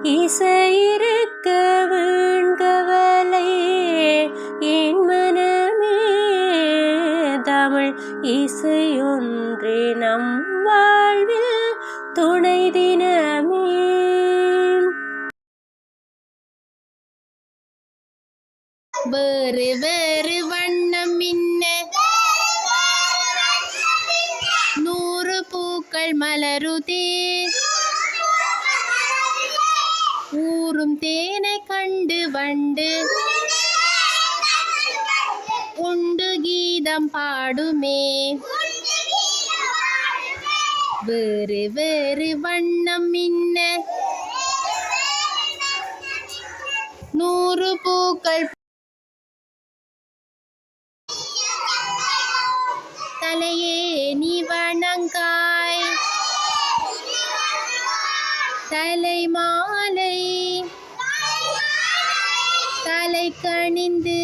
இசையிருக்க வீண்கவலை என் மனமே தமிழ் இசையொன்றே நம் வாழ்வில் துணை தினமே. வேறு வேறு வண்ணம் மின்ன 100 பூக்கள் மலருதே ஊறும் தேனை கண்டு வண்டு உண்டு கீதம் பாடுமே. வேறு வேறு வண்ணம் மின்ன 100 பூக்கள் தலையே நீ வணங்காய் தலை மாலை தலை கணிந்து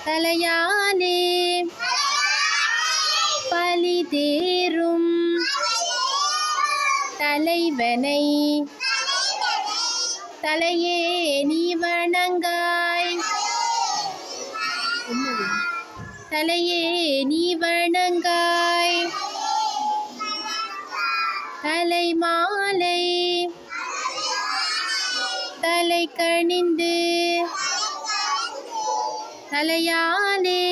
தலையாலே பலி தேரும் தலைவனை தலையே நீ வணங்காய் தலையே நீ வணங்காய் தலை மாலை தலை கணிந்து தலையாலே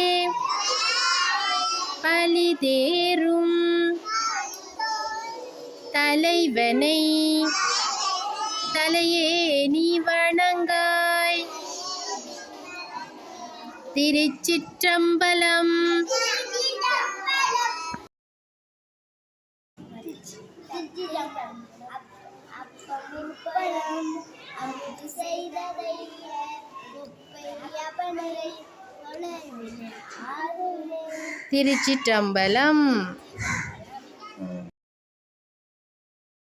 பலி தேரும் தலைவனை தலையே நீ வணங்காய். திருச்சிற்றம்பலம். திருச்சிற்றம்பலம்.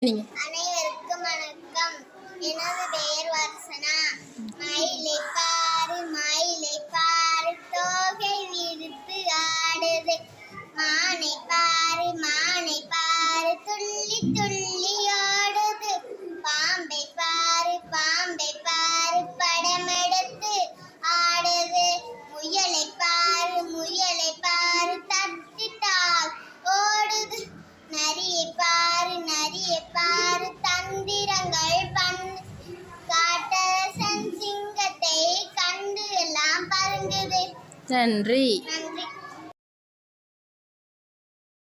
அனைவருக்கும் வணக்கம். எனது பெயர் வர்சனா. மயிலை பாரு மயிலை பாரு தோகை விரித்து ஆடுது. மானை பாரு மானை பாரு துள்ளி துள்ளி ஆடுது. பாம்பை பாரு பாம்பை பாரு படமெடுத்து ஆடுது. முயலை பாரு முயலை பாரு தட்டிட்டால் ஓடுது. நரியை பாரு நரியை பாரு தந்திரங்கள் பண்ணு. காட்டரசன் சிங்கத்தை கண்டு எல்லாம் பறங்குது. நன்றி.